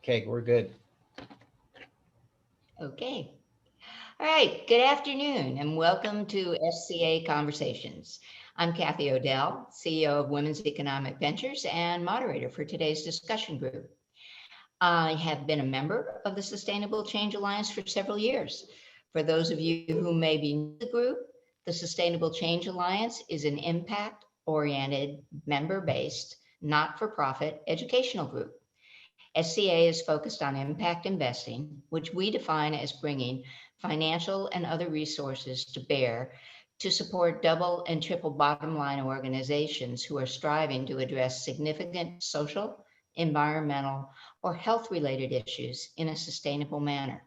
Okay, we're good. Okay. All right. Good afternoon and welcome to SCA Conversations. I'm Kathy Odell, CEO of Women's Economic Ventures and moderator for today's discussion group. I have been a member of the Sustainable Change Alliance for several years. For those of you who may be new to the group, the Sustainable Change Alliance is an impact oriented, member based, not for profit educational group. SCA is focused on impact investing, which we define as bringing financial and other resources to bear to support double and triple bottom line organizations who are striving to address significant social, environmental, or health related issues in a sustainable manner.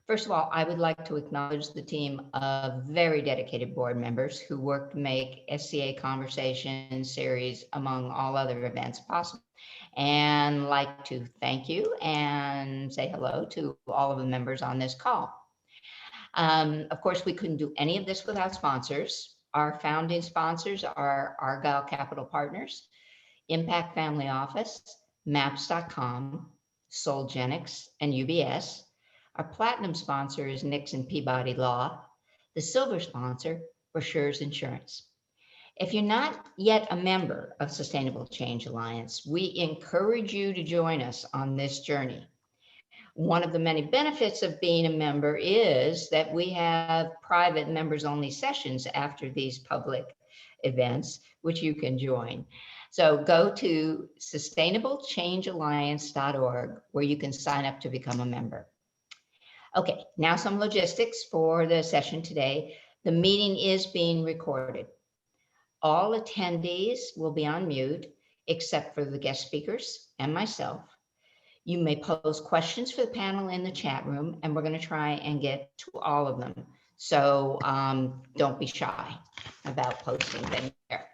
First of all, I would like to acknowledge the team of very dedicated board members who work to make SCA Conversation series, among all other events, possible. And like to thank you and say hello to all of the members on this call. Of course, we couldn't do any of this without sponsors. Our founding sponsors are Argyle Capital Partners, Impact Family Office, Maps.com, Solgenics, and UBS. Our platinum sponsor is Nixon Peabody Law. The silver sponsor, Brochures Insurance. If you're not yet a member of Sustainable Change Alliance, we encourage you to join us on this journey. One of the many benefits of being a member is that we have private members only sessions after these public events, which you can join. So go to sustainablechangealliance.org where you can sign up to become a member. Okay, now some logistics for the session today. The meeting is being recorded. All attendees will be on mute except for the guest speakers and myself. You may pose questions for the panel in the chat room, and we're going to try and get to all of them. So don't be shy about posting them there.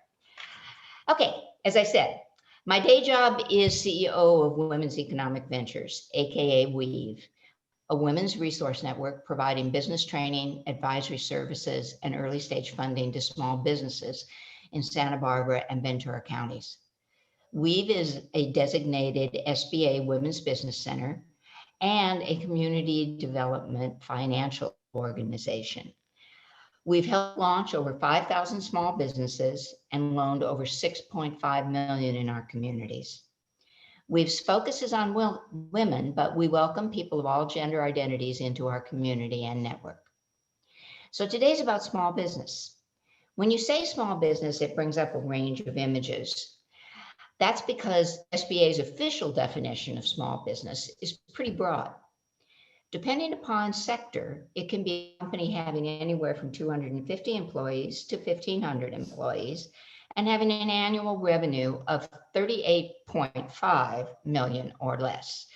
Okay, as I said, my day job is CEO of Women's Economic Ventures, aka WEAVE, a women's resource network providing business training, advisory services, and early stage funding to small businesses in Santa Barbara and Ventura counties. WEAVE is a designated SBA Women's Business Center and a community development financial organization. We've helped launch over 5,000 small businesses and loaned over 6.5 million in our communities. WEAVE's focus is on women, but we welcome people of all gender identities into our community and network. So today's about small business. When you say small business, it brings up a range of images. That's because SBA's official definition of small business is pretty broad. Depending upon sector, it can be a company having anywhere from 250 employees to 1,500 employees and having an annual revenue of 38.5 million or less.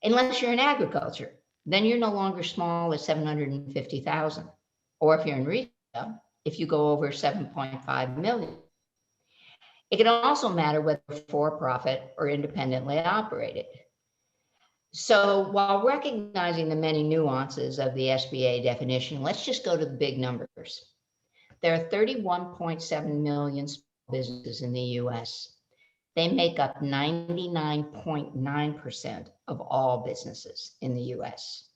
Unless you're in agriculture, then you're no longer small at 750,000. Or if you're in retail, if you go over 7.5 million. It can also matter whether for-profit or independently operated. So while recognizing the many nuances of the SBA definition, let's just go to the big numbers. There are 31.7 million small businesses in the US. They make up 99.9% of all businesses in the US.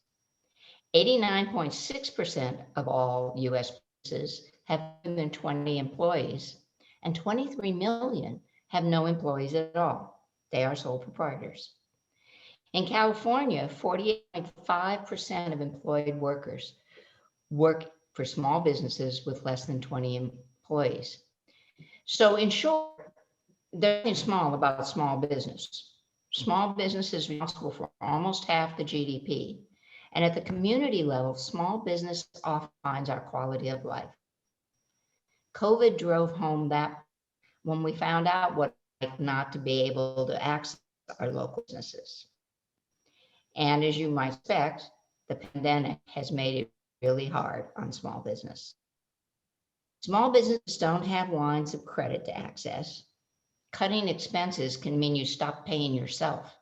89.6% of all US businesses have more than 20 employees, and 23 million have no employees at all. They are sole proprietors. In California, 48.5% of employed workers work for small businesses with less than 20 employees. So in short, there's nothing small about small business. Small business is responsible for almost half the GDP. And at the community level, small business often defines our quality of life. COVID drove home that when we found out what it's like not to be able to access our local businesses. And as you might expect, the pandemic has made it really hard on small business. Small businesses don't have lines of credit to access. Cutting expenses can mean you stop paying yourself.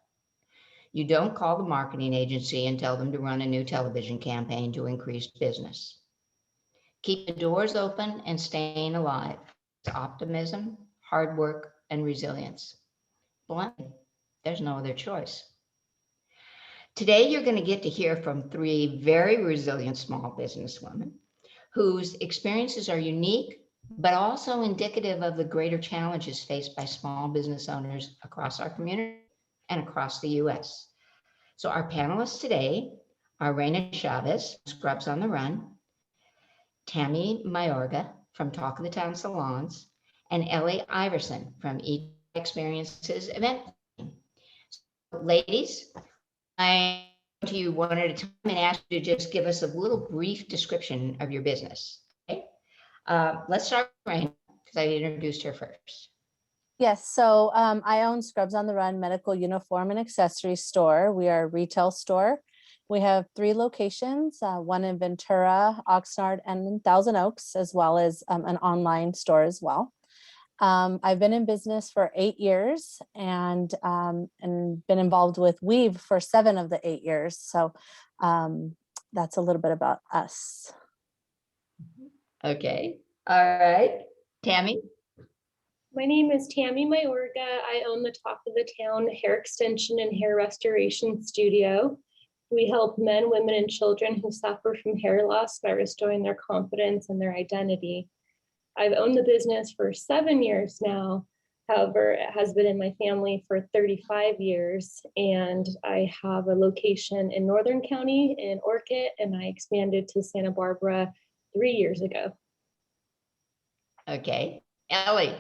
You don't call the marketing agency and tell them to run a new television campaign to increase business. Keep the doors open and staying alive. It's optimism, hard work, and resilience. Bluntly, there's no other choice. Today, you're going to get to hear from three very resilient small business women whose experiences are unique, but also indicative of the greater challenges faced by small business owners across our community and across the U.S. So our panelists today are Reyna Chavez, Scrubs on the Run, Tammy Mayorga from Talk of the Town Salons, and Elly Iverson from Experiences Event. So, ladies, I go to you one at a time and ask you to just give us a little brief description of your business. Okay, let's start with Reyna because I introduced her first. Yes, so I own Scrubs on the Run medical uniform and accessory store. We are a retail store. We have 3 locations, one in Ventura, Oxnard, and in Thousand Oaks, as well as an online store as well. I've been in business for 8 years and been involved with Weave for 7 of the 8 years. So that's a little bit about us. Okay, all right, Tammy. My name is Tammy Mayorga. I own the Talk of the Town hair extension and hair restoration studio. We help men, women, and children who suffer from hair loss by restoring their confidence and their identity. I've owned the business for 7 years now. However, it has been in my family for 35 years, and I have a location in Northern County in Orchid, and I expanded to Santa Barbara 3 years ago. Okay, Elly.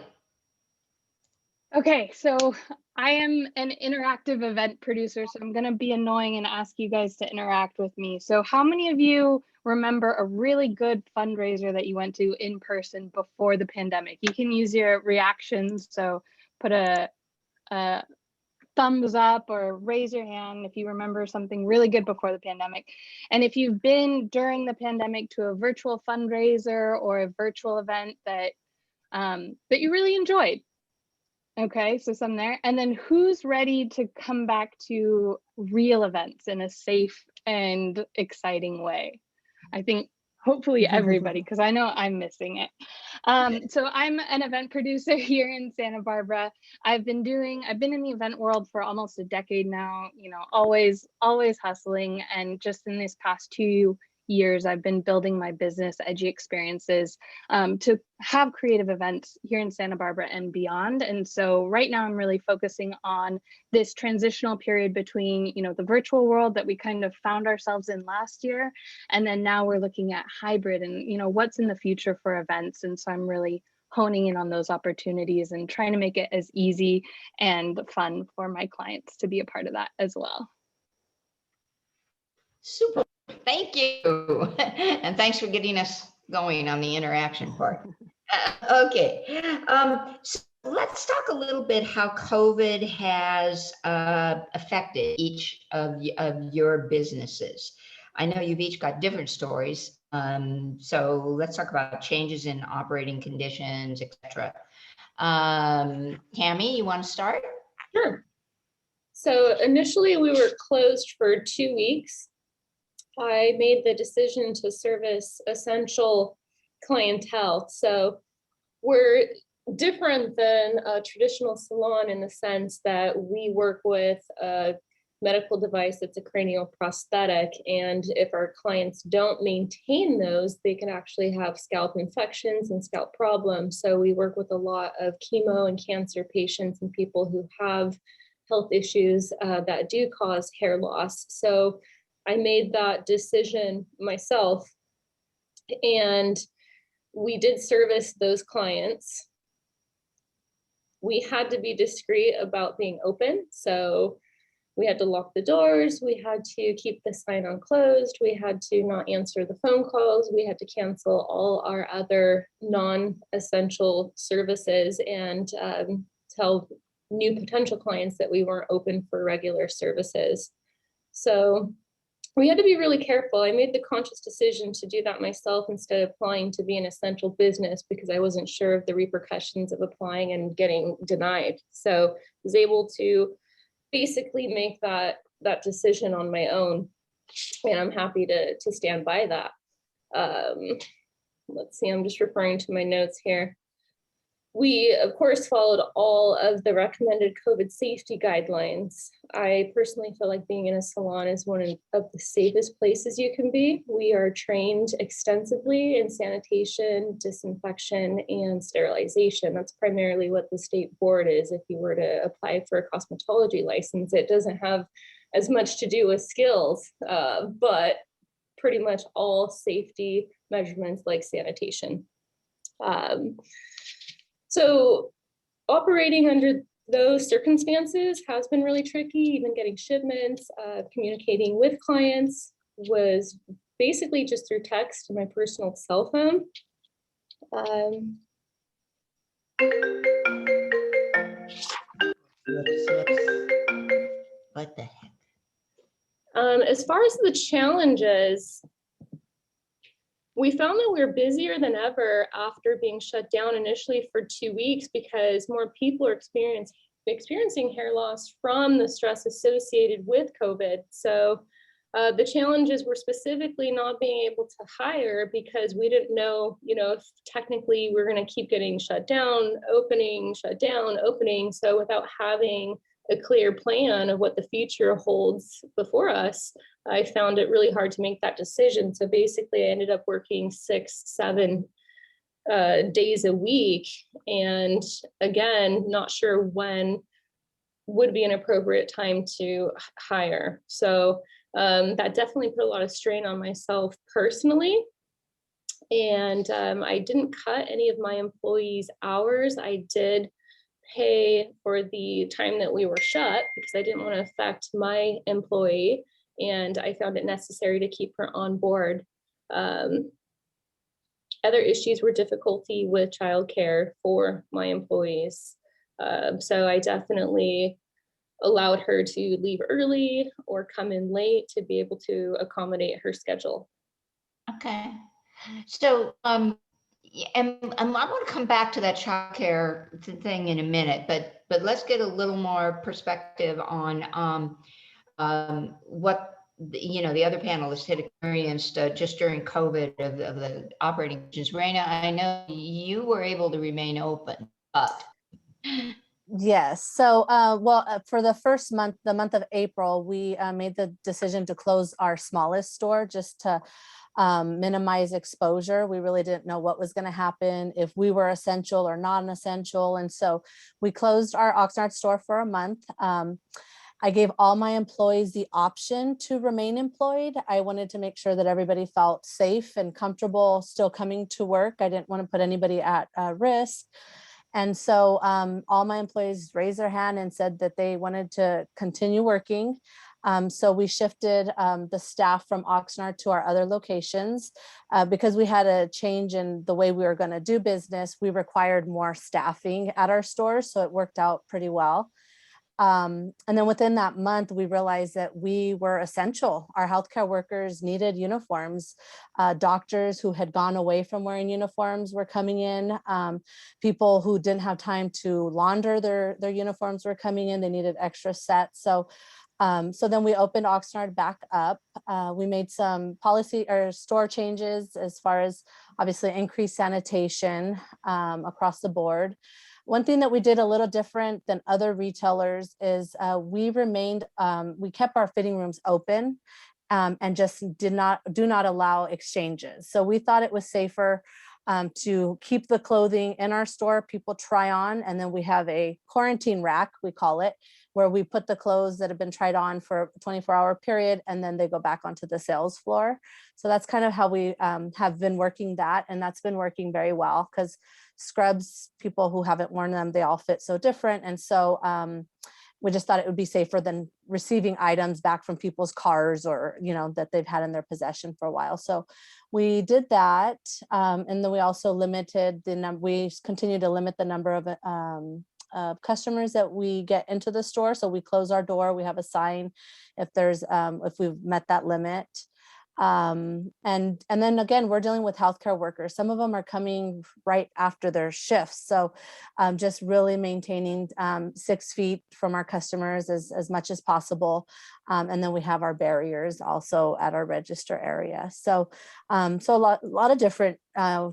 Okay, so I am an interactive event producer, so I'm going to be annoying and ask you guys to interact with me. So how many of you remember a really good fundraiser that you went to in person before the pandemic? You can use your reactions, so put a thumbs up or raise your hand if you remember something really good before the pandemic. And if you've been during the pandemic to a virtual fundraiser or a virtual event that you really enjoyed. Okay, so some there. And then who's ready to come back to real events in a safe and exciting way? I think hopefully everybody, because I know I'm missing it. So I'm an event producer here in Santa Barbara. I've been in the event world for almost a decade now, you know, always hustling. And just in these past 2 years, I've been building my business, Edgy Experiences, to have creative events here in Santa Barbara and beyond. And so right now I'm really focusing on this transitional period between, you know, the virtual world that we kind of found ourselves in last year. And then now we're looking at hybrid and, you know, what's in the future for events. And so I'm really honing in on those opportunities and trying to make it as easy and fun for my clients to be a part of that as well. Super. Thank you. And thanks for getting us going on the interaction part. Okay. So let's talk a little bit how COVID has affected each of your businesses. I know you've each got different stories. So let's talk about changes in operating conditions, etc. Tammy, you want to start? Sure. So initially we were closed for 2 weeks. I made the decision to service essential clientele. So we're different than a traditional salon in the sense that we work with a medical device that's a cranial prosthetic. And if our clients don't maintain those, they can actually have scalp infections and scalp problems. So we work with a lot of chemo and cancer patients and people who have health issues that do cause hair loss. So I made that decision myself, and we did service those clients. We had to be discreet about being open. So we had to lock the doors. We had to keep the sign on closed. We had to not answer the phone calls. We had to cancel all our other non-essential services and tell new potential clients that we weren't open for regular services. So we had to be really careful. I made the conscious decision to do that myself instead of applying to be an essential business because I wasn't sure of the repercussions of applying and getting denied. So I was able to basically make that decision on my own, and I'm happy to stand by that. Let's see, I'm just referring to my notes here. We, of course, followed all of the recommended COVID safety guidelines. I personally feel like being in a salon is one of the safest places you can be. We are trained extensively in sanitation, disinfection, and sterilization. That's primarily what the state board is. If you were to apply for a cosmetology license, it doesn't have as much to do with skills, but pretty much all safety measurements like sanitation. So operating under those circumstances has been really tricky. Even getting shipments, communicating with clients was basically just through text and my personal cell phone. What the heck? As far as the challenges, we found that we were busier than ever after being shut down initially for 2 weeks because more people are experiencing hair loss from the stress associated with COVID. So the challenges were specifically not being able to hire because we didn't know, if technically we're going to keep getting shut down, opening, shut down, opening. So without having a clear plan of what the future holds before us, I found it really hard to make that decision. So basically I ended up working 6-7 days a week. And again, not sure when would be an appropriate time to hire. So that definitely put a lot of strain on myself personally. And I didn't cut any of my employees' hours. I did pay for the time that we were shut because I didn't want to affect my employee. And I found it necessary to keep her on board. Other issues were difficulty with childcare for my employees. So I definitely allowed her to leave early or come in late to be able to accommodate her schedule. Okay. So, and I want to come back to that childcare thing in a minute, but let's get a little more perspective on what the other panelists had experienced just during COVID of the operating conditions. Reyna, I know you were able to remain open, but Yes. So, for the first month, the month of April, we made the decision to close our smallest store just to minimize exposure. We really didn't know what was going to happen, if we were essential or non-essential. And so we closed our Oxnard store for a month. I gave all my employees the option to remain employed. I wanted to make sure that everybody felt safe and comfortable still coming to work. I didn't want to put anybody at risk. And so all my employees raised their hand and said that they wanted to continue working. So we shifted the staff from Oxnard to our other locations because we had a change in the way we were going to do business. We required more staffing at our stores, so it worked out pretty well. And then within that month, we realized that we were essential. Our healthcare workers needed uniforms. Doctors who had gone away from wearing uniforms were coming in. People who didn't have time to launder their uniforms were coming in. They needed extra sets. So then we opened Oxnard back up. We made some policy or store changes as far as obviously increased sanitation across the board. One thing that we did a little different than other retailers is we kept our fitting rooms open and just do not allow exchanges. So we thought it was safer to keep the clothing in our store, people try on, and then we have a quarantine rack, we call it, where we put the clothes that have been tried on for a 24-hour period, and then they go back onto the sales floor. So that's kind of how we have been working that, and that's been working very well because scrubs, people who haven't worn them, they all fit so different. And so we just thought it would be safer than receiving items back from people's cars or, that they've had in their possession for a while. So we did that. And then we also limited the number, we continue to limit the number of customers that we get into the store. So we close our door, we have a sign if we've met that limit. And then again, we're dealing with healthcare workers. Some of them are coming right after their shifts. So just really maintaining 6 feet from our customers as much as possible. And then we have our barriers also at our register area. So so a lot of different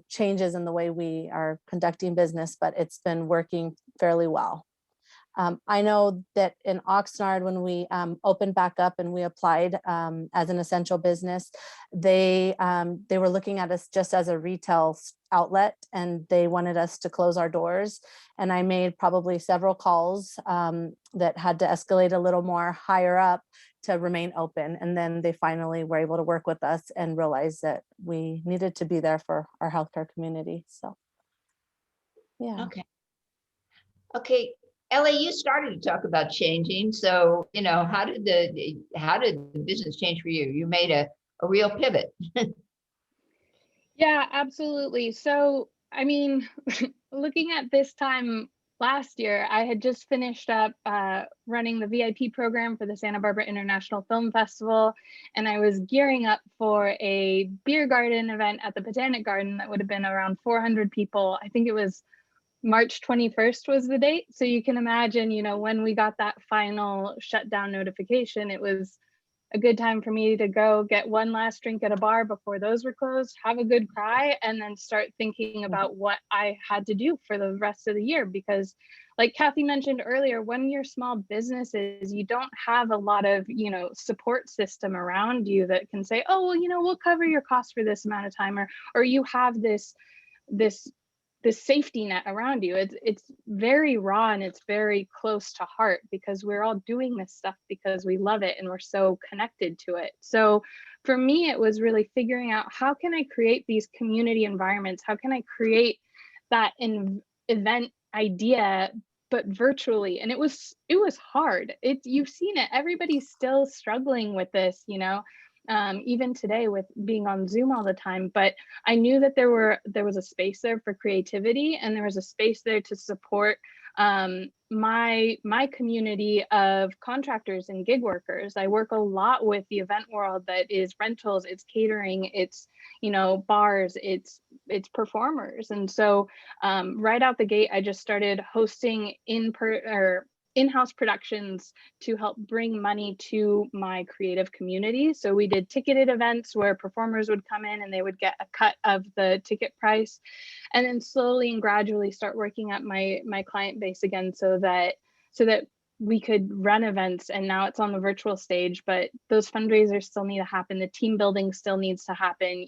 changes in the way we are conducting business, but it's been working fairly well. I know that in Oxnard, when we opened back up and we applied as an essential business, they were looking at us just as a retail outlet, and they wanted us to close our doors. And I made probably several calls that had to escalate a little more higher up to remain open. And then they finally were able to work with us and realize that we needed to be there for our healthcare community. So, yeah. Okay. Elly, you started to talk about changing. So, how did the business change for you? You made a real pivot. Yeah, absolutely. So, I mean, looking at this time last year, I had just finished up running the VIP program for the Santa Barbara International Film Festival, and I was gearing up for a beer garden event at the Botanic Garden that would have been around 400 people. I think it was March 21st was the date. So you can imagine, when we got that final shutdown notification, it was a good time for me to go get one last drink at a bar before those were closed, have a good cry, and then start thinking about what I had to do for the rest of the year. Because like Kathy mentioned earlier, when you're small businesses, you don't have a lot of, support system around you that can say, oh, well, we'll cover your costs for this amount of time, or you have this safety net around you. It's very raw and it's very close to heart, because we're all doing this stuff because we love it and we're so connected to it. So for me, it was really figuring out, how can I create these community environments? How can I create that event idea, but virtually? And it was hard. You've seen it. Everybody's still struggling with this, even today with being on Zoom all the time. But I knew that there was a space there for creativity, and there was a space there to support my community of contractors and gig workers. I work a lot with the event world that is rentals, it's catering, it's bars, it's performers. And so right out the gate, I just started hosting in-house productions to help bring money to my creative community. So we did ticketed events where performers would come in and they would get a cut of the ticket price, and then slowly and gradually start working up my client base again, so that we could run events. And now it's on the virtual stage, but those fundraisers still need to happen. The team building still needs to happen.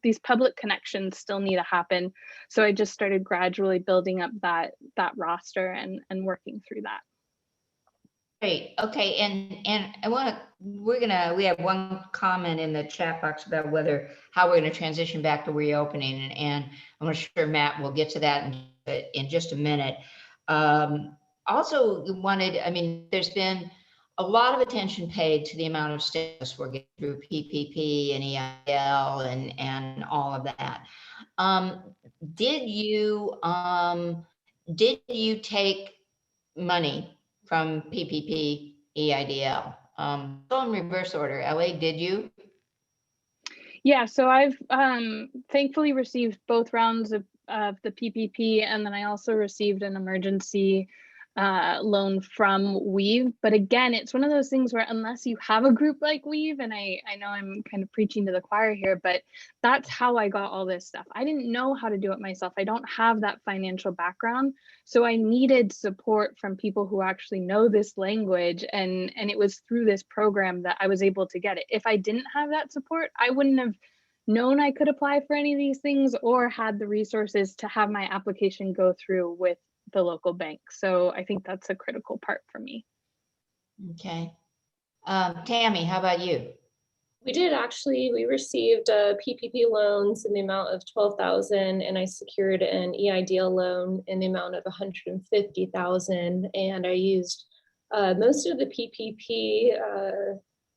These public connections still need to happen. So I just started gradually building up that roster and working through that. Great. Okay. And we have one comment in the chat box about how we're going to transition back to reopening. And I'm sure Matt will get to that in just a minute. Also there's been a lot of attention paid to the amount of stimulus we're getting through PPP and EIDL and all of that. Did you take money from PPP, EIDL? Go in reverse order. Elly, did you? Yeah, so I've thankfully received both rounds of the PPP, and then I also received an emergency loan from Weave. But again, it's one of those things where unless you have a group like Weave, and I know I'm kind of preaching to the choir here, but that's how I got all this stuff. I didn't know how to do it myself. I don't have that financial background. So I needed support from people who actually know this language. And it was through this program that I was able to get it. If I didn't have that support, I wouldn't have known I could apply for any of these things or had the resources to have my application go through with the local bank. So I think that's a critical part for me. Okay. Tammy, how about you? We did actually. We received PPP loans in the amount of $12,000, and I secured an EIDL loan in the amount of $150,000. And I used most of the PPP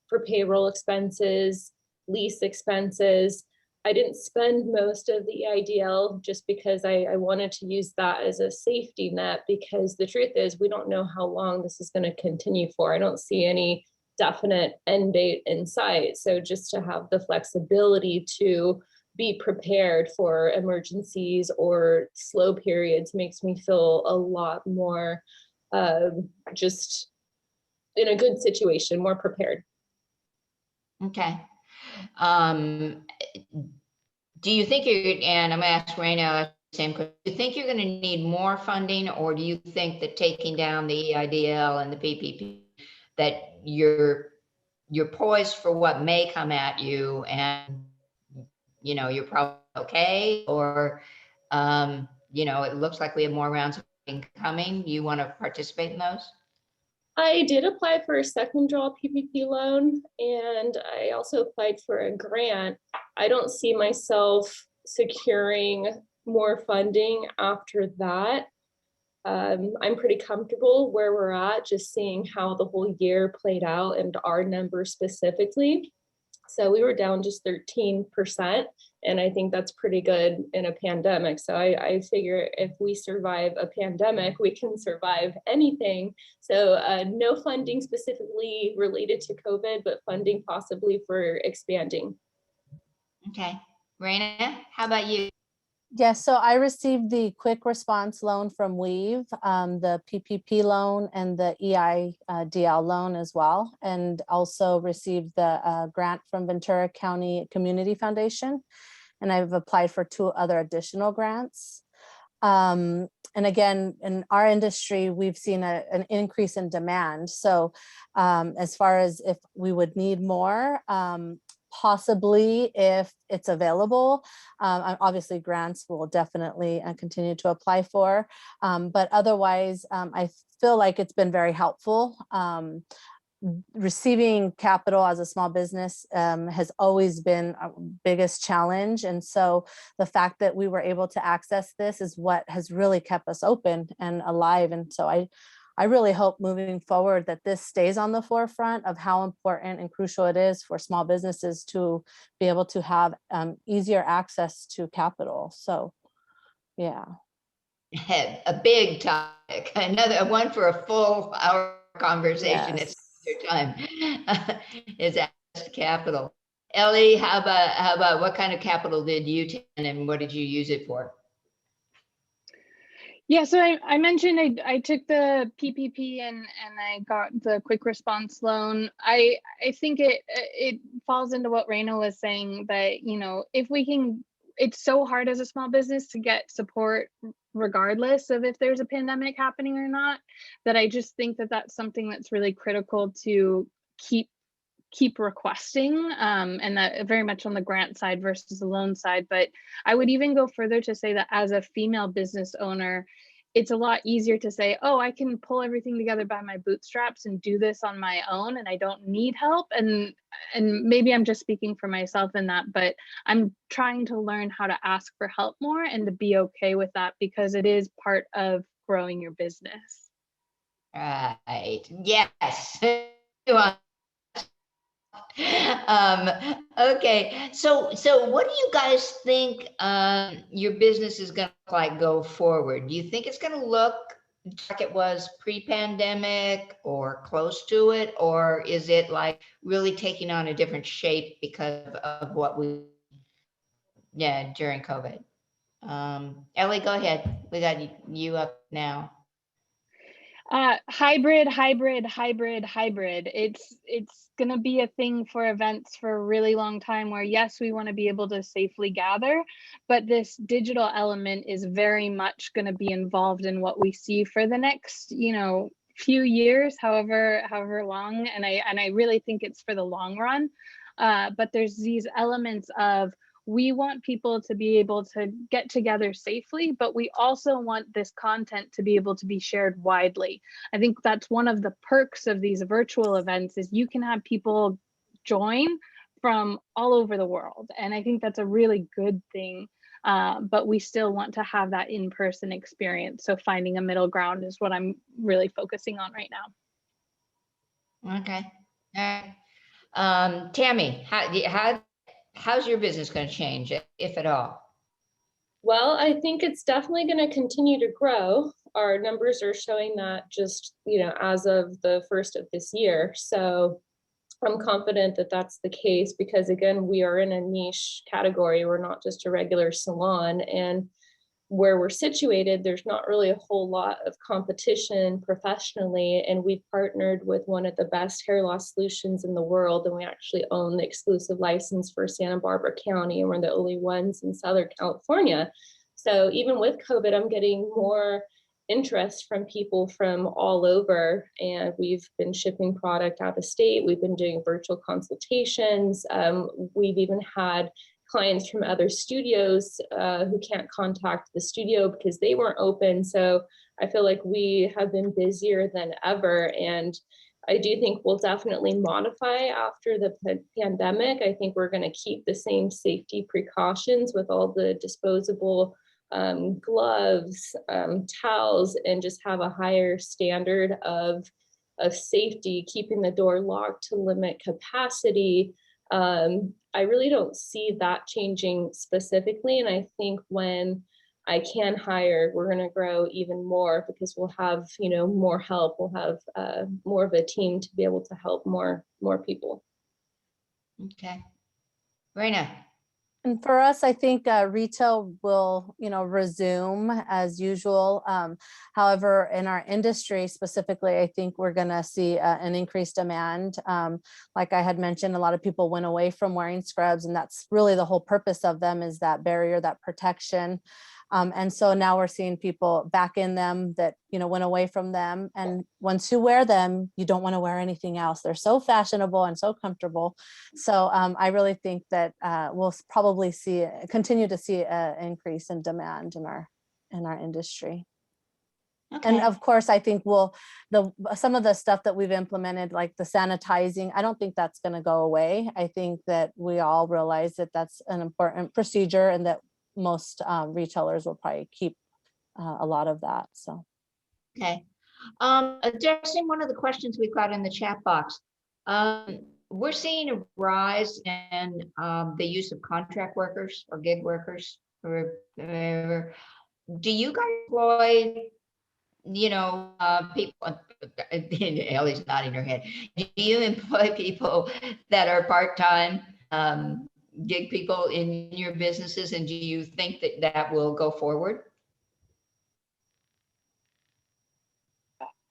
for payroll expenses, lease expenses. I didn't spend most of the EIDL just because I wanted to use that as a safety net, because the truth is we don't know how long this is going to continue for. I don't see any definite end date in sight. So just to have the flexibility to be prepared for emergencies or slow periods makes me feel a lot more just in a good situation, more prepared. Okay. Do you think and I'm gonna ask Reyna the same question, do you think you're gonna need more funding, or do you think that taking down the EIDL and the PPP, that you're poised for what may come at you, and you're probably okay, or it looks like we have more rounds of funding coming. You want to participate in those? I did apply for a second draw PPP loan, and I also applied for a grant. I don't see myself securing more funding after that. I'm pretty comfortable where we're at, just seeing how the whole year played out and our numbers specifically. So we were down just 13%, and I think that's pretty good in a pandemic. So I figure if we survive a pandemic, we can survive anything. So no funding specifically related to COVID, but funding possibly for expanding. Okay. Reyna, how about you? Yes, so I received the quick response loan from Weave, the PPP loan and the EIDL loan as well, and also received the grant from Ventura County Community Foundation. And I've applied for 2 other additional grants. And again, in our industry, we've seen an increase in demand. So as far as if we would need more, possibly if it's available. Obviously grants will definitely continue to apply for, but otherwise I feel like it's been very helpful. Receiving capital as a small business has always been our biggest challenge. And so the fact that we were able to access this is what has really kept us open and alive. And so I really hope moving forward that this stays on the forefront of how important and crucial it is for small businesses to be able to have easier access to capital. So, yeah. A big topic, another one for a full hour conversation. Yes. It's your time is access to capital. Elly, how about what kind of capital did you take and what did you use it for? Yeah, so I mentioned I took the PPP and I got the quick response loan. I think it falls into what Reyna was saying, that if we can, it's so hard as a small business to get support regardless of if there's a pandemic happening or not, that I just think that that's something that's really critical to keep requesting, and that very much on the grant side versus the loan side. But I would even go further to say that as a female business owner, it's a lot easier to say, oh, I can pull everything together by my bootstraps and do this on my own and I don't need help. And maybe I'm just speaking for myself in that, but I'm trying to learn how to ask for help more and to be okay with that, because it is part of growing your business. Right. Yes. Okay, so what do you guys think your business is going to look like go forward? Do you think it's going to look like it was pre-pandemic or close to it, or is it like really taking on a different shape because of what we during COVID? Elly, go ahead. We got you up now. Hybrid. It's going to be a thing for events for a really long time, where yes, we want to be able to safely gather, but this digital element is very much going to be involved in what we see for the next, few years, however long. And I really think it's for the long run. But there's these elements of, we want people to be able to get together safely, but we also want this content to be able to be shared widely. I think that's one of the perks of these virtual events, is you can have people join from all over the world. And I think that's a really good thing, but we still want to have that in-person experience. So finding a middle ground is what I'm really focusing on right now. Okay. All right. Tammy, how's your business going to change, if at all? Well, I think it's definitely going to continue to grow. Our numbers are showing that just, as of the first of this year. So I'm confident that that's the case because, again, we are in a niche category. We're not just a regular salon. And where we're situated, there's not really a whole lot of competition professionally. And we've partnered with one of the best hair loss solutions in the world. And we actually own the exclusive license for Santa Barbara County. And we're the only ones in Southern California. So even with COVID, I'm getting more interest from people from all over. And we've been shipping product out of state. We've been doing virtual consultations. We've even had clients from other studios who can't contact the studio because they weren't open. So I feel like we have been busier than ever. And I do think we'll definitely modify after the pandemic. I think we're going to keep the same safety precautions with all the disposable gloves, towels, and just have a higher standard of safety, keeping the door locked to limit capacity. I really don't see that changing specifically. And I think when I can hire, we're going to grow even more because we'll have, more help. We'll have more of a team to be able to help more people. Okay. Reyna. And for us, I think retail will, resume as usual. However, in our industry specifically, I think we're going to see an increased demand. Like I had mentioned, a lot of people went away from wearing scrubs, and that's really the whole purpose of them, is that barrier, that protection. And so now we're seeing people back in them that, went away from them. And once you wear them, you don't want to wear anything else. They're so fashionable and so comfortable. So I really think that we'll probably continue to see an increase in demand in our industry. Okay. And of course, I think some of the stuff that we've implemented, like the sanitizing, I don't think that's going to go away. I think that we all realize that that's an important procedure, and that most retailers will probably keep a lot of that. So, okay. Addressing one of the questions we've got in the chat box, we're seeing a rise in the use of contract workers or gig workers. Or do you guys employ, people? Elly's nodding her head. Do you employ people that are part-time? Gig people in your businesses, and do you think that will go forward?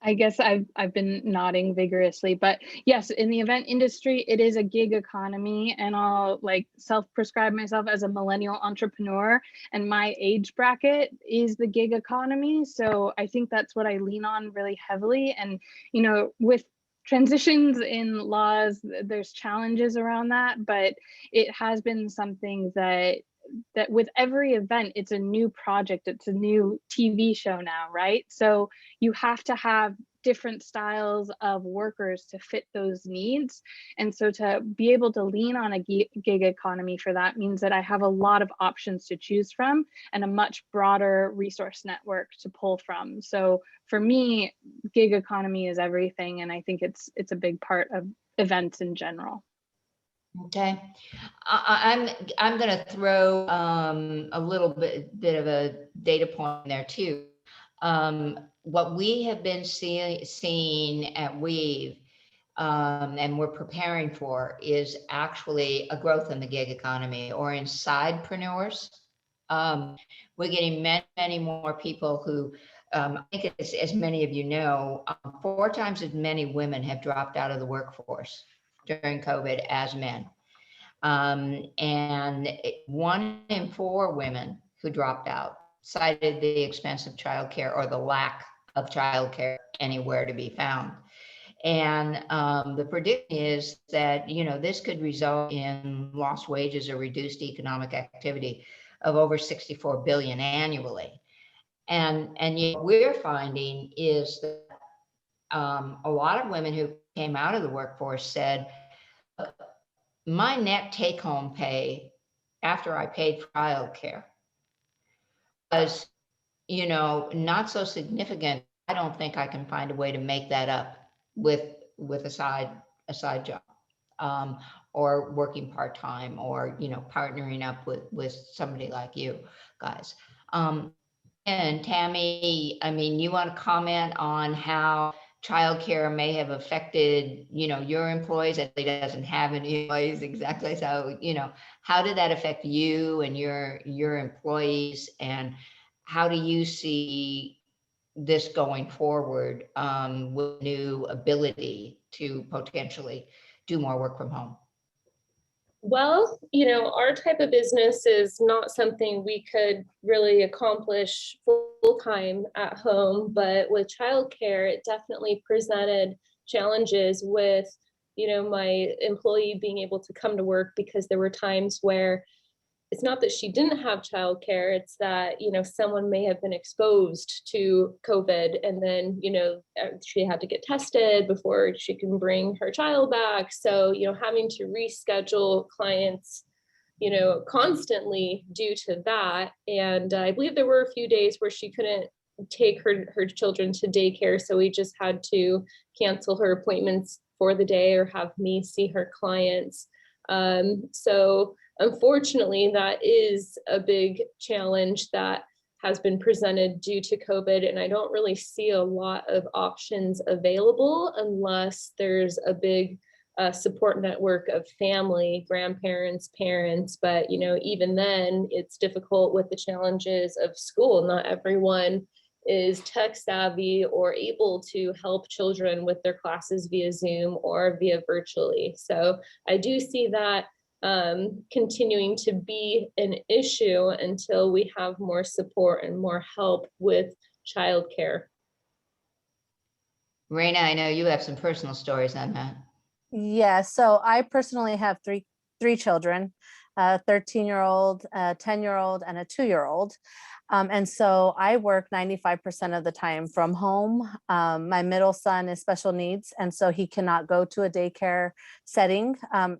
I guess I've been nodding vigorously, but yes, in the event industry, it is a gig economy, and I'll self-prescribe myself as a millennial entrepreneur, and my age bracket is the gig economy. So I think that's what I lean on really heavily. And, with transitions in laws, there's challenges around that, but it has been something that with every event, it's a new project, it's a new TV show now, right? So you have to have different styles of workers to fit those needs. And so to be able to lean on a gig economy for that means that I have a lot of options to choose from and a much broader resource network to pull from. So for me, gig economy is everything. And I think it's a big part of events in general. Okay, I'm going to throw a little bit of a data point in there too. What we have been seeing at Weave, and we're preparing for, is actually a growth in the gig economy or in sidepreneurs. We're getting many more people who, I think it's, as many of you know, 4 times as many women have dropped out of the workforce during COVID as men. And 1 in 4 women who dropped out cited the expense of childcare or the lack of childcare anywhere to be found. And the prediction is that, this could result in lost wages or reduced economic activity of over 64 billion annually. And what we're finding is that a lot of women who came out of the workforce said, my net take-home pay after I paid for childcare was, not so significant. I don't think I can find a way to make that up with a side job, or working part-time, or partnering up with somebody like you guys. And Tammy, you want to comment on how childcare may have affected, your employees, and he doesn't have any employees exactly. So, how did that affect you and your employees, and how do you see this going forward, with new ability to potentially do more work from home? Well, our type of business is not something we could really accomplish full time at home, but with childcare, it definitely presented challenges with, my employee being able to come to work, because there were times where it's not that she didn't have childcare, it's that, someone may have been exposed to COVID, and then, she had to get tested before she can bring her child back. So, having to reschedule clients, constantly due to that. And I believe there were a few days where she couldn't take her children to daycare. So we just had to cancel her appointments for the day or have me see her clients. So unfortunately, that is a big challenge that has been presented due to COVID. And I don't really see a lot of options available unless there's a big support network of family, grandparents, parents. But, even then, it's difficult with the challenges of school. Not everyone is tech savvy or able to help children with their classes via Zoom or via virtually. So I do see that continuing to be an issue until we have more support and more help with childcare. Reyna, I know you have some personal stories on that. Yeah, so I personally have three children, a 13-year-old, a 10-year-old, and a 2-year-old. And so I work 95% of the time from home. My middle son is special needs, and so he cannot go to a daycare setting. And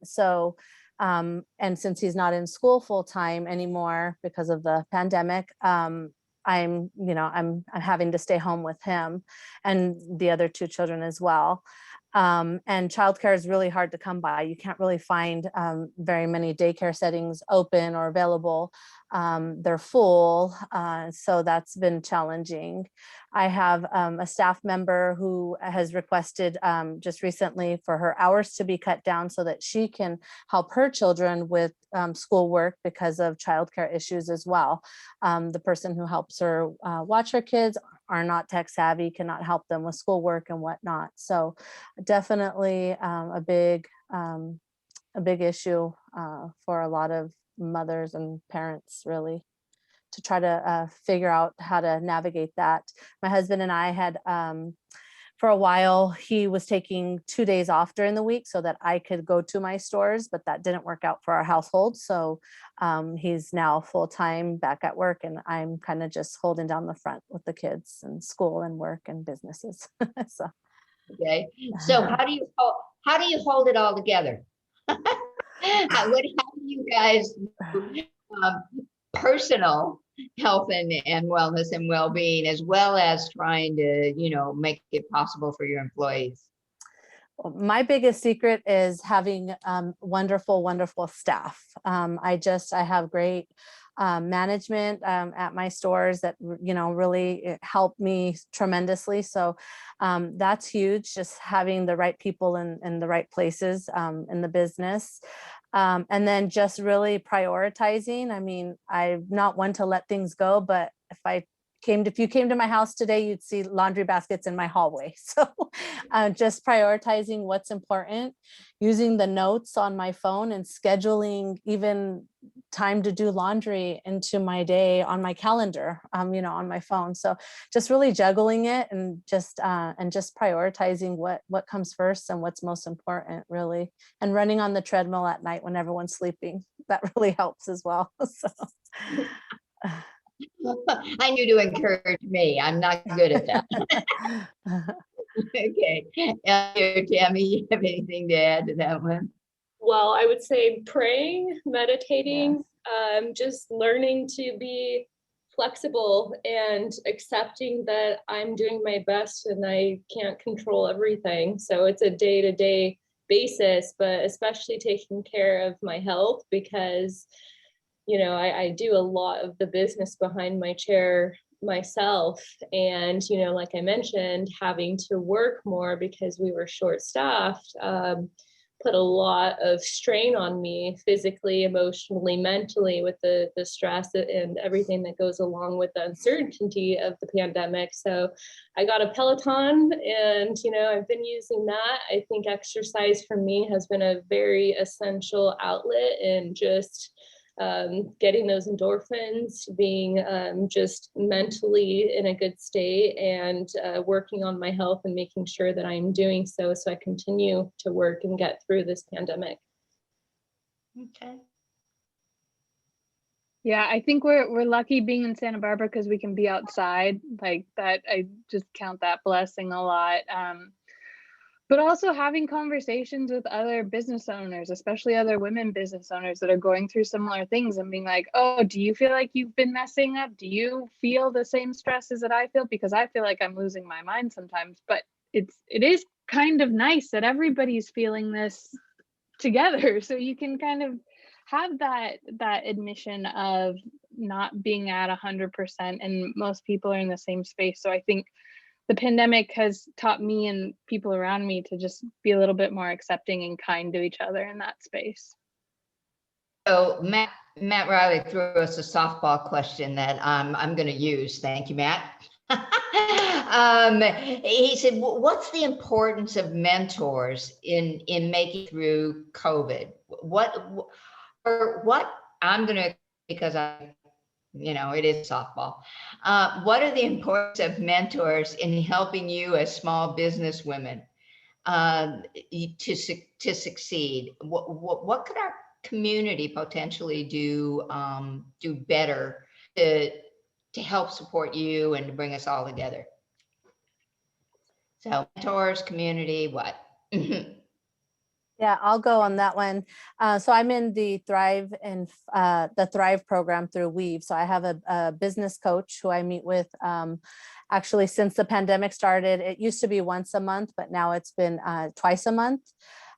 since he's not in school full time anymore because of the pandemic, I'm having to stay home with him and the other 2 children as well. And childcare is really hard to come by. You can't really find very many daycare settings open or available. They're full, so that's been challenging. I have a staff member who has requested just recently for her hours to be cut down so that she can help her children with schoolwork because of childcare issues as well. The person who helps her watch her kids are not tech savvy, cannot help them with schoolwork and whatnot. So definitely a big issue for a lot of mothers and parents, really, to try to figure out how to navigate that. My husband and I had, for a while, he was taking 2 days off during the week so that I could go to my stores, but that didn't work out for our household. So he's now full-time back at work, and I'm kind of just holding down the front with the kids and school and work and businesses. So. Okay. So how do you hold it all together? How do you guys do personal health and wellness and well-being, as well as trying to, make it possible for your employees? My biggest secret is having wonderful, wonderful staff. I have great management at my stores that, really help me tremendously. So that's huge, just having the right people in the right places in the business. And then just really prioritizing. I mean, I'm not one to let things go, but if you came to my house today, you'd see laundry baskets in my hallway. So just prioritizing what's important, using the notes on my phone and scheduling even time to do laundry into my day on my calendar, on my phone. So just really juggling it and just prioritizing what comes first and what's most important, really. And running on the treadmill at night when everyone's sleeping, that really helps as well. So. I knew to encourage me. I'm not good at that. Okay. Tammy, you have anything to add to that one? Well, I would say praying, meditating, just learning to be flexible and accepting that I'm doing my best and I can't control everything. So it's a day-to-day basis, but especially taking care of my health, because I do a lot of the business behind my chair myself. And, you know, like I mentioned, having to work more because we were short staffed, put a lot of strain on me physically, emotionally, mentally, with the stress and everything that goes along with the uncertainty of the pandemic. So I got a Peloton, and, you know, I've been using that. I think exercise for me has been a very essential outlet in just getting those endorphins, being just mentally in a good state, and working on my health and making sure that I'm doing so I continue to work and get through this pandemic. Okay. Yeah, I think we're lucky being in Santa Barbara because we can be outside like that. I just count that blessing a lot. But also having conversations with other business owners, especially other women business owners that are going through similar things, and being like, oh, do you feel like you've been messing up? Do you feel the same stresses that I feel? Because I feel like I'm losing my mind sometimes, but it is kind of nice that everybody's feeling this together. So you can kind of have that admission of not being at 100%, and most people are in the same space. So I think the pandemic has taught me and people around me to just be a little bit more accepting and kind to each other in that space. So Matt Riley threw us a softball question that I'm going to use. Thank you, Matt. He said, what's the importance of mentors in making through COVID? What I'm going to, because you know, it is softball. What are the importance of mentors in helping you as small business women to succeed? What could our community potentially do better to help support you and to bring us all together? So mentors, community, what? Yeah, I'll go on that one. So I'm in the Thrive program through Weave. So I have a business coach who I meet with actually since the pandemic started. It used to be once a month, but now it's been twice a month.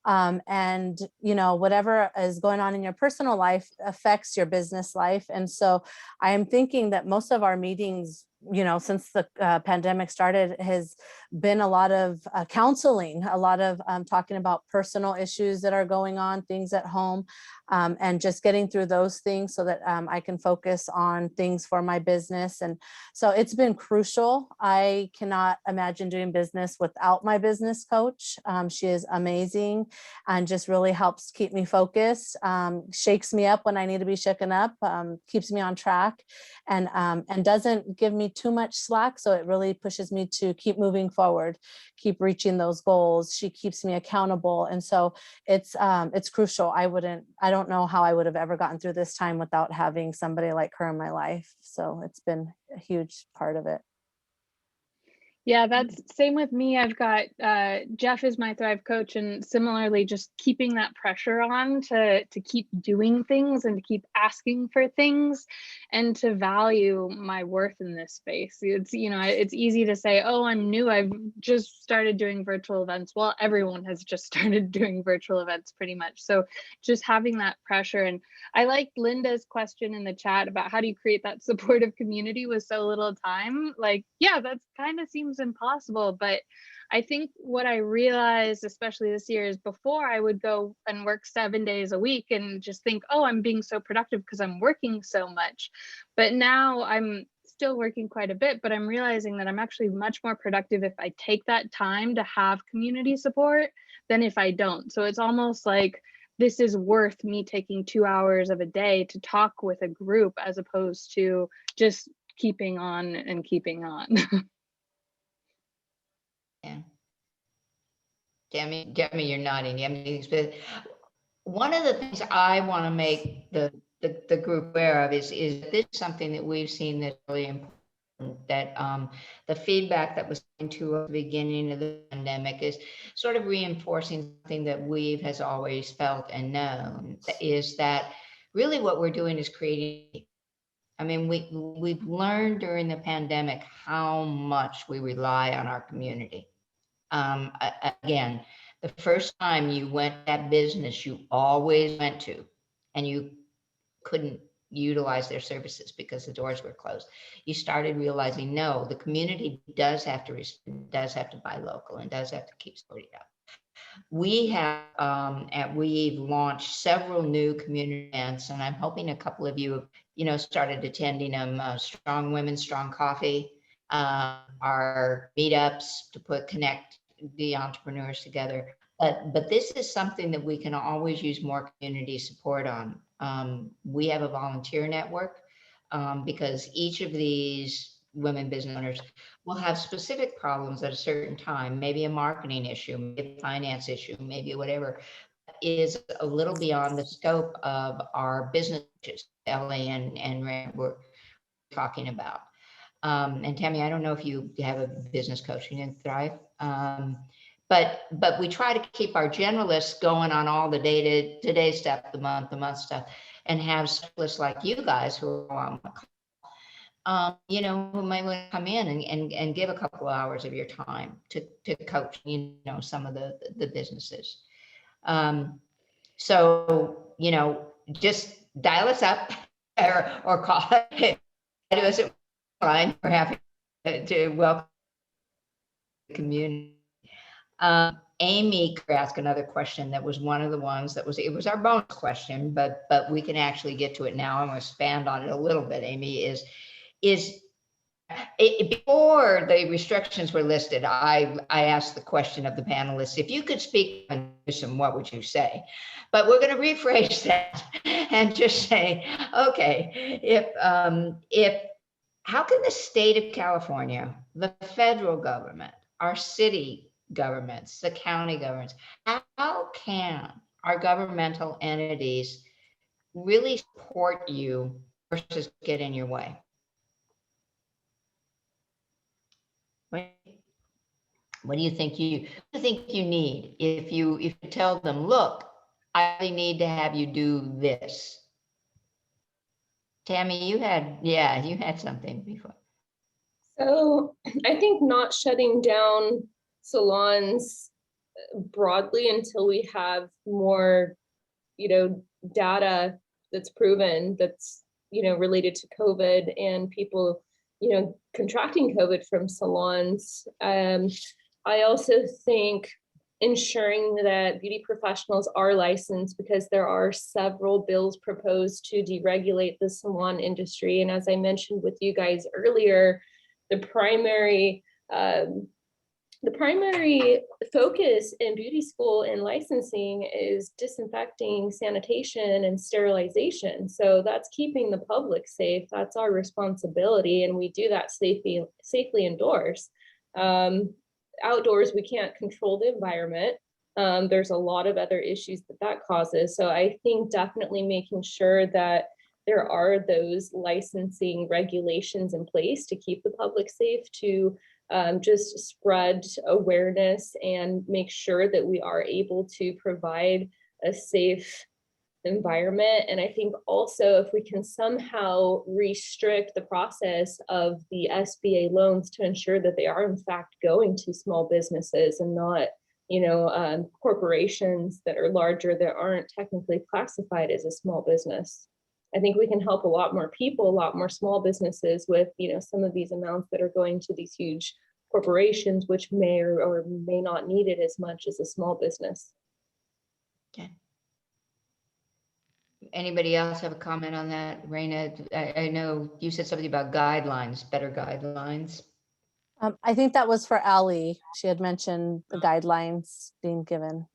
And, you know, whatever is going on in your personal life affects your business life. And so I am thinking that most of our meetings, you know, since the pandemic started, has been a lot of counseling, a lot of talking about personal issues that are going on, things at home, and just getting through those things so that I can focus on things for my business. And so it's been crucial. I cannot imagine doing business without my business coach. She is amazing and just really helps keep me focused, shakes me up when I need to be shaken up, keeps me on track, and doesn't give me too much slack. So it really pushes me to keep moving forward, keep reaching those goals. She keeps me accountable. And so it's crucial. I don't know how I would have ever gotten through this time without having somebody like her in my life. So it's been a huge part of it. Yeah, that's same with me. I've got Jeff is my Thrive coach, and similarly, just keeping that pressure on to keep doing things and to keep asking for things and to value my worth in this space. It's, you know, it's easy to say, oh, I'm new. I've just started doing virtual events. Well, everyone has just started doing virtual events pretty much. So just having that pressure. And I liked Linda's question in the chat about how do you create that supportive community with so little time? Like, yeah, that's kind of seems impossible, but I think what I realized, especially this year, is before I would go and work 7 days a week and just think, oh, I'm being so productive because I'm working so much. But now I'm still working quite a bit, but I'm realizing that I'm actually much more productive if I take that time to have community support than if I don't. So it's almost like this is worth me taking 2 hours of a day to talk with a group as opposed to just keeping on and keeping on. Yeah. Tammy, you're nodding. You have anything specific? One of the things I want to make the group aware of is this is something that we've seen that's really important, that the feedback that was given to us at the beginning of the pandemic is sort of reinforcing something that Weave has always felt and known, is that really what we're doing is creating. I mean, we've learned during the pandemic how much we rely on our community. Again, the first time you went to that business you always went to, and you couldn't utilize their services because the doors were closed. You started realizing, no, the community does have to buy local and does have to keep supporting up. We have, we've launched several new community events, and I'm hoping a couple of you, started attending them. Strong Women, Strong Coffee, our meetups to connect the entrepreneurs together. But this is something that we can always use more community support on. We have a volunteer network because each of these women business owners will have specific problems at a certain time, maybe a marketing issue, maybe a finance issue, maybe whatever is a little beyond the scope of our businesses, Elly and Reyna were talking about. And Tammy, I don't know if you have a business coaching in Thrive, but we try to keep our generalists going on all the day-to-day stuff, the month stuff, and have specialists like you guys who are on the call, who might want to come in and give a couple of hours of your time to coach, some of the businesses. So, just dial us up or call us at line. We're happy to welcome the community. Amy asked another question that was one of the ones it was our bonus question, but we can actually get to it now. I'm going to expand on it a little bit. Amy, is before the restrictions were listed, I asked the question of the panelists, if you could speak on Newsom, what would you say? But we're going to rephrase that and just say, okay, how can the state of California, the federal government, our city governments, the county governments, how can our governmental entities really support you versus get in your way? What do you think you need if you tell them, look, I really need to have you do this? Tammy, you had something before. So I think not shutting down salons broadly until we have more, data that's proven that's, related to COVID and people, contracting COVID from salons. I also think ensuring that beauty professionals are licensed, because there are several bills proposed to deregulate the salon industry. And as I mentioned with you guys earlier, the primary focus in beauty school and licensing is disinfecting, sanitation, and sterilization. So that's keeping the public safe. That's our responsibility, and we do that safely indoors. Outdoors, we can't control the environment. There's a lot of other issues that causes. So I think definitely making sure that there are those licensing regulations in place to keep the public safe, to just spread awareness and make sure that we are able to provide a safe environment. And I think also if we can somehow restrict the process of the SBA loans to ensure that they are in fact going to small businesses and not, corporations that are larger that aren't technically classified as a small business. I think we can help a lot more people, a lot more small businesses with, some of these amounts that are going to these huge corporations, which may or may not need it as much as a small business. Okay. Anybody else have a comment on that? Reyna, I know you said something about guidelines, better guidelines. I think that was for Elly. She had mentioned the guidelines being given.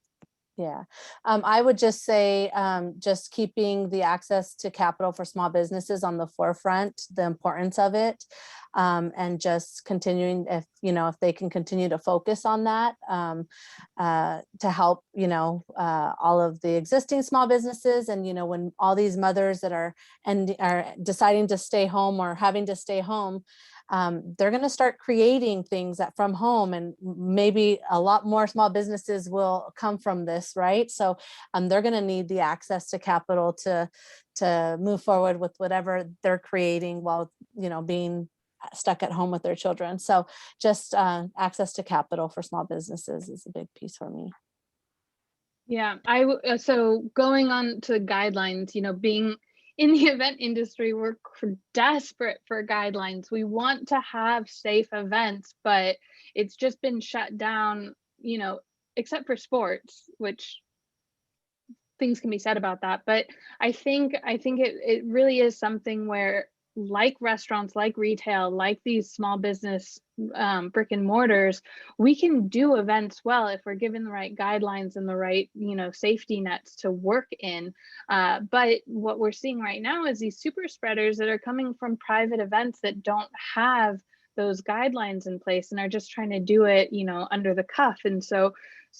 Yeah, I would just say just keeping the access to capital for small businesses on the forefront, the importance of it, and just continuing if they can continue to focus on that to help all of the existing small businesses. And when all these mothers that are deciding to stay home or having to stay home, they're going to start creating things from home, and maybe a lot more small businesses will come from this, right? So they're going to need the access to capital to move forward with whatever they're creating while being stuck at home with their children. So just access to capital for small businesses is a big piece for me. Yeah, so going on to guidelines, being in the event industry, we're desperate for guidelines. We want to have safe events, but it's just been shut down, you know, except for sports, which things can be said about that. But I think it really is something where, like restaurants, like retail, like these small business brick and mortars, we can do events well if we're given the right guidelines and the right, you know, safety nets to work in. But what we're seeing right now is these super spreaders that are coming from private events that don't have those guidelines in place and are just trying to do it, you know, under the cuff. And so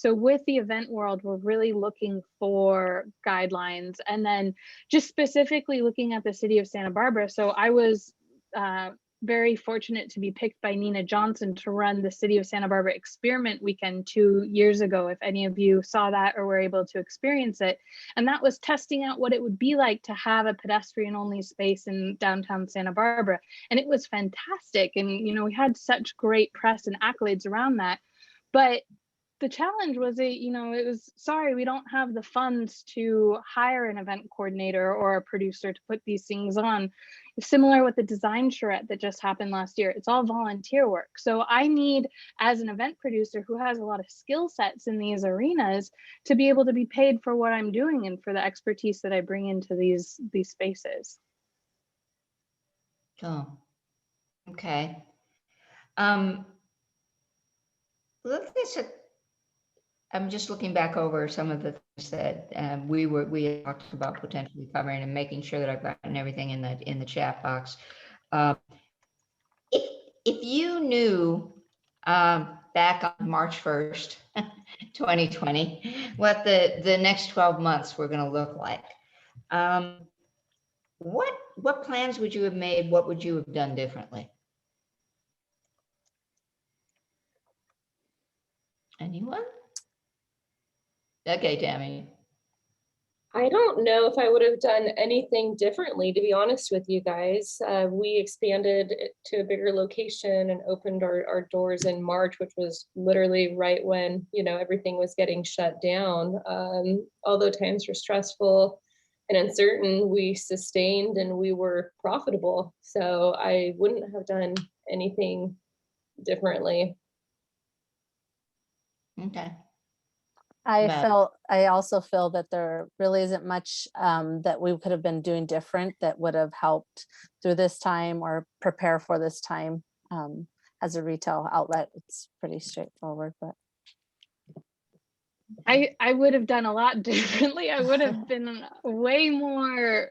with the event world, we're really looking for guidelines, and then just specifically looking at the city of Santa Barbara. So I was very fortunate to be picked by Nina Johnson to run the City of Santa Barbara Experiment Weekend 2 years ago, if any of you saw that or were able to experience it. And that was testing out what it would be like to have a pedestrian-only space in downtown Santa Barbara. And it was fantastic. And, you know, we had such great press and accolades around that. But the challenge was it was, sorry, we don't have the funds to hire an event coordinator or a producer to put these things on. Similar with the design charrette that just happened last year, it's all volunteer work. So I need, as an event producer who has a lot of skill sets in these arenas, to be able to be paid for what I'm doing and for the expertise that I bring into these spaces. Oh, okay. Look, I'm just looking back over some of the things that we had talked about potentially covering, and making sure that I've gotten everything in the chat box. If you knew back on March 1st, 2020, what the next 12 months were going to look like, what plans would you have made? What would you have done differently? Anyone? Okay, Tammy. I don't know if I would have done anything differently, to be honest with you guys. We expanded it to a bigger location and opened our doors in March, which was literally right when, you know, everything was getting shut down. Although times were stressful and uncertain, we sustained and we were profitable. So I wouldn't have done anything differently. Okay. I also feel that there really isn't much that we could have been doing different that would have helped through this time or prepare for this time. As a retail outlet, it's pretty straightforward, but I would have done a lot differently. I would have been way more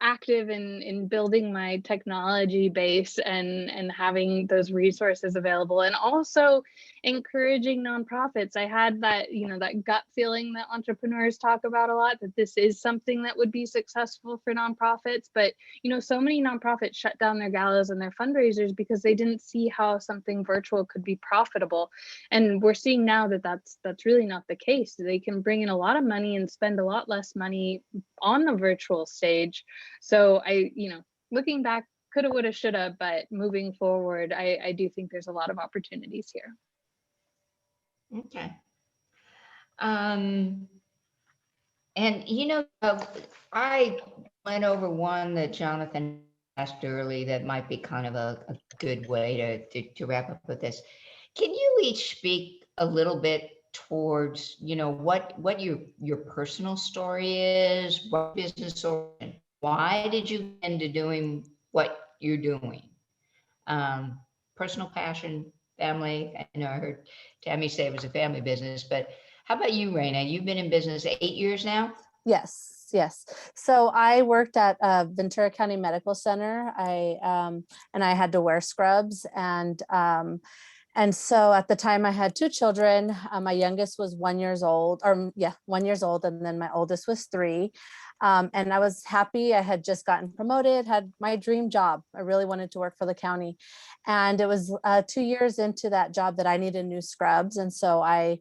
active in building my technology base and having those resources available, and also encouraging nonprofits. I had that, you know, that gut feeling that entrepreneurs talk about a lot, that this is something that would be successful for nonprofits. But, you know, so many nonprofits shut down their galas and their fundraisers because they didn't see how something virtual could be profitable. And we're seeing now that that's really not the case. They can bring in a lot of money and spend a lot less money on the virtual stage. So looking back, coulda, woulda, shoulda, but moving forward, I do think there's a lot of opportunities here. Okay. And you know, I went over one that Jonathan asked early that might be kind of a good way to wrap up with this. Can you each speak a little bit towards, you know, what your personal story is, what business origin, why did you get into doing what you're doing? Personal passion, family. I know I heard Tammy say it was a family business, but how about you, Reyna? You've been in business 8 years now? Yes. So I worked at Ventura County Medical Center. I had to wear scrubs, and so at the time I had 2 children. My youngest was 1 year old, 1 year old, and then my oldest was 3. And I was happy. I had just gotten promoted, had my dream job. I really wanted to work for the county. And it was 2 years into that job that I needed new scrubs. And so I,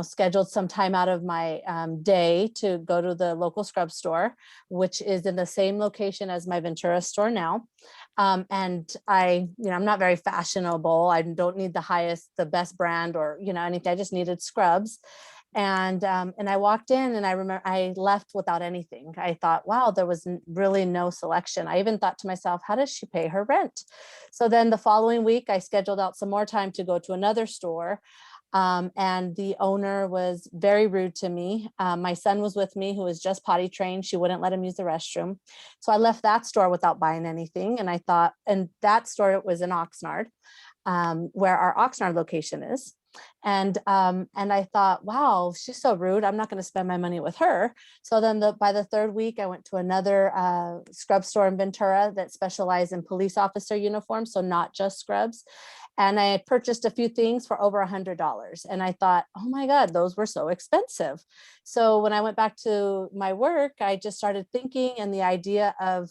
scheduled some time out of my day to go to the local scrub store, which is in the same location as my Ventura store now. And I'm not very fashionable. I don't need the best brand or, anything. I just needed scrubs. And I walked in and I remember I left without anything. I thought, wow, there was really no selection. I even thought to myself, how does she pay her rent? So then the following week, I scheduled out some more time to go to another store. And the owner was very rude to me. My son was with me, who was just potty trained. She wouldn't let him use the restroom. So I left that store without buying anything. And I thought, and that store was in Oxnard, where our Oxnard location is. And I thought, wow, she's so rude. I'm not going to spend my money with her. So then by the third week, I went to another scrub store in Ventura that specialized in police officer uniforms. So not just scrubs. And I purchased a few things for over $100. And I thought, oh my God, those were so expensive. So when I went back to my work, I just started thinking, and the idea of,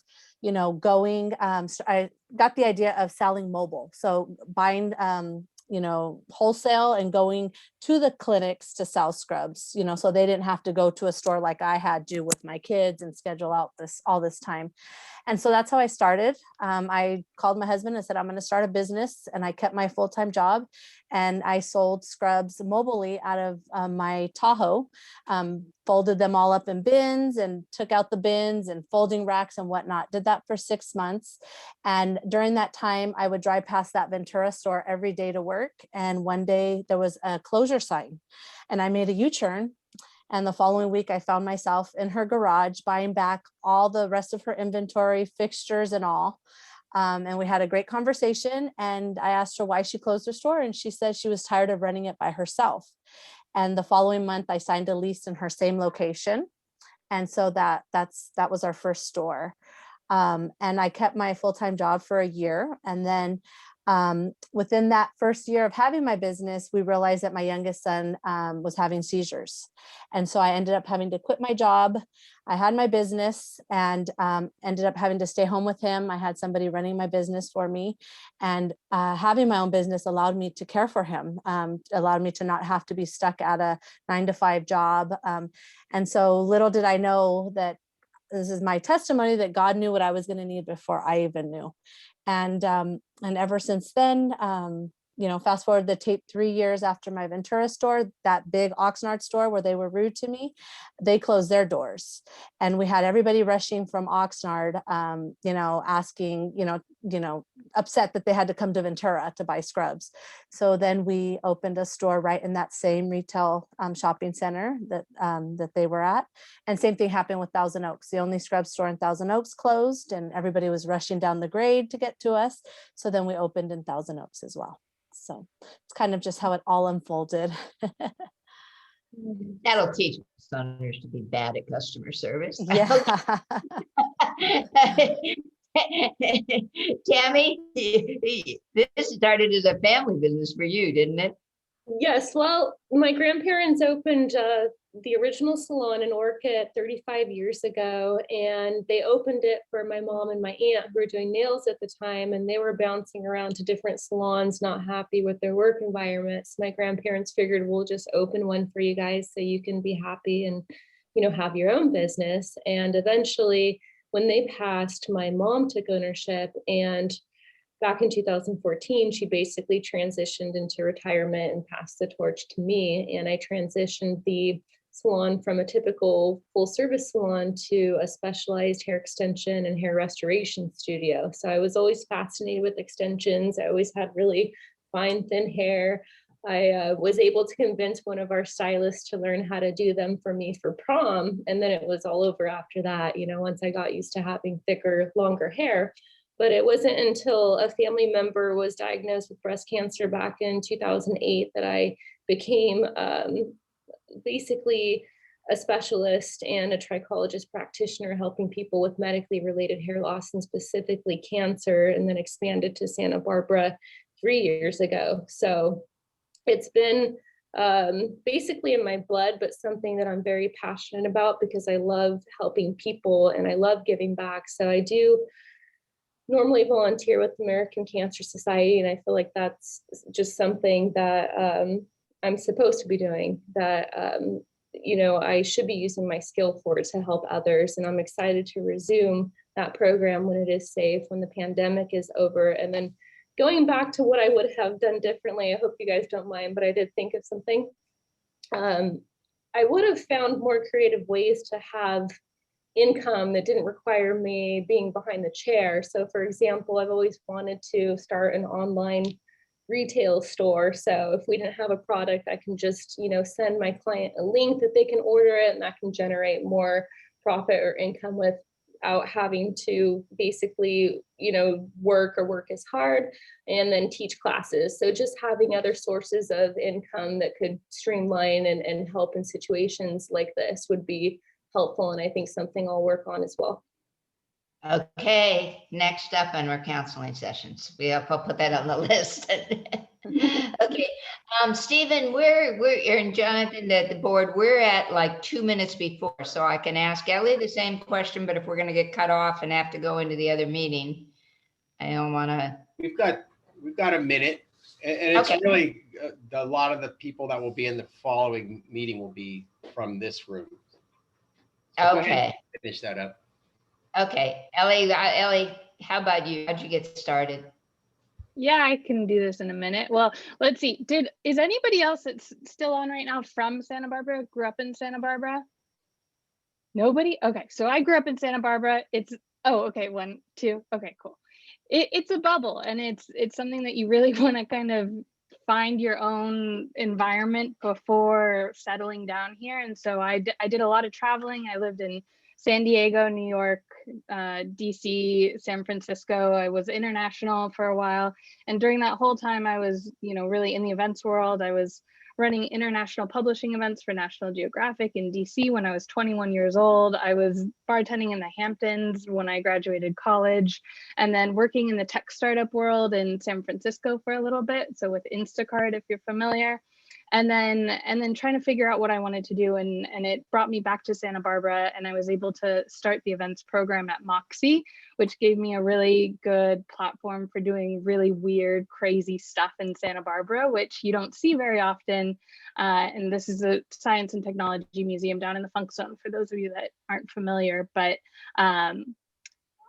going, so I got the idea of selling mobile. So buying, wholesale and going to the clinics to sell scrubs, so they didn't have to go to a store like I had to with my kids and schedule out all this time. And so that's how I started. I called my husband and said, I'm going to start a business. And I kept my full-time job and I sold scrubs mobily out of my Tahoe, folded them all up in bins and took out the bins and folding racks and whatnot. Did that for 6 months. And during that time, I would drive past that Ventura store every day to work. And one day there was a closure sign and I made a U-turn. And the following week, I found myself in her garage buying back all the rest of her inventory, fixtures and all. And we had a great conversation. And I asked her why she closed her store. And she said she was tired of running it by herself. And the following month, I signed a lease in her same location. And so that was our first store. And I kept my full-time job for a year. And then within that first year of having my business, we realized that my youngest son was having seizures. And so I ended up having to quit my job. I had my business and ended up having to stay home with him. I had somebody running my business for me, and having my own business allowed me to care for him, allowed me to not have to be stuck at a 9-to-5 job. And so little did I know that this is my testimony that God knew what I was going to need before I even knew. And ever since then, fast forward the tape 3 years after my Ventura store, that big Oxnard store where they were rude to me, they closed their doors. And we had everybody rushing from Oxnard, asking, upset that they had to come to Ventura to buy scrubs. So then we opened a store right in that same retail shopping center that they were at. And same thing happened with Thousand Oaks. The only scrub store in Thousand Oaks closed and everybody was rushing down the grade to get to us. So then we opened in Thousand Oaks as well. So it's kind of just how it all unfolded. That'll teach owners to be bad at customer service. Yeah. Tammy, this started as a family business for you, didn't it? Yes, well, my grandparents opened the original salon in Orchid 35 years ago, and they opened it for my mom and my aunt who were doing nails at the time, and they were bouncing around to different salons, not happy with their work environments. My grandparents figured we'll just open one for you guys so you can be happy and, have your own business. And eventually, when they passed, my mom took ownership, and back in 2014, she basically transitioned into retirement and passed the torch to me. And I transitioned the salon from a typical full service salon to a specialized hair extension and hair restoration studio. So I was always fascinated with extensions. I always had really fine, thin hair. I was able to convince one of our stylists to learn how to do them for me for prom. And then it was all over after that, once I got used to having thicker, longer hair. But it wasn't until a family member was diagnosed with breast cancer back in 2008 that I became basically a specialist and a trichologist practitioner helping people with medically related hair loss and specifically cancer, and then expanded to Santa Barbara 3 years ago. So it's been basically in my blood, but something that I'm very passionate about because I love helping people and I love giving back. So I do normally volunteer with the American Cancer Society, and I feel like that's just something that I'm supposed to be doing, that I should be using my skill for to help others. And I'm excited to resume that program when it is safe, when the pandemic is over. And then going back to what I would have done differently, I hope you guys don't mind, but I did think of something. I would have found more creative ways to have income that didn't require me being behind the chair. So for example, I've always wanted to start an online retail store. So if we didn't have a product, I can just, send my client a link that they can order it, and that can generate more profit or income without having to basically, work as hard and then teach classes. So just having other sources of income that could streamline and help in situations like this would be helpful, and I think something I'll work on as well. Okay, next up on our counseling sessions. I'll put that on the list. Okay, Stephen, we're and Jonathan, the board, we're at like 2 minutes before, so I can ask Elly the same question, but if we're going to get cut off and have to go into the other meeting, I don't want to. We've got a minute, and it's Okay. really a lot of the people that will be in the following meeting will be from this room. So go ahead Okay. and finish that up. Okay, Elly, how about you? How'd you get started? Yeah, I can do this in a minute. Well, let's see. Is anybody else that's still on right now from Santa Barbara? Grew up in Santa Barbara? Nobody? Okay, so I grew up in Santa Barbara. Okay, 1, 2. Okay, cool. It's a bubble, and it's something that you really want to kind of find your own environment before settling down here. And so I did a lot of traveling. I lived in San Diego, New York, DC, San Francisco. I was international for a while. And during that whole time, I was, really in the events world. I was running international publishing events for National Geographic in DC when I was 21 years old. I was bartending in the Hamptons when I graduated college, and then working in the tech startup world in San Francisco for a little bit. So with Instacart, if you're familiar. And then trying to figure out what I wanted to do. And it brought me back to Santa Barbara, and I was able to start the events program at Moxie, which gave me a really good platform for doing really weird, crazy stuff in Santa Barbara, which you don't see very often. And this is a science and technology museum down in the Funk Zone, for those of you that aren't familiar. But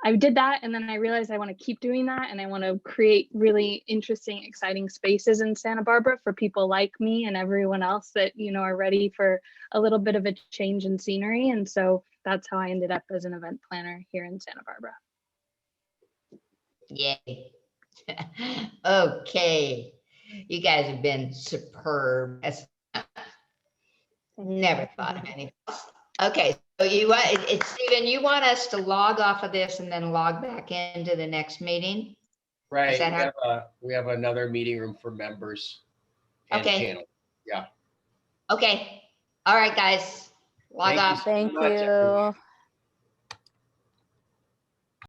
I did that, and then I realized I want to keep doing that, and I want to create really interesting, exciting spaces in Santa Barbara for people like me and everyone else that, are ready for a little bit of a change in scenery. And so that's how I ended up as an event planner here in Santa Barbara. Yay. Okay, you guys have been superb. Never thought of anything else. Okay, so Stephen, you want us to log off of this and then log back into the next meeting? Right. We have another meeting room for members and Okay. panel. Yeah. Okay. All right, guys. Log Thank you off. so Thank much, everyone. you.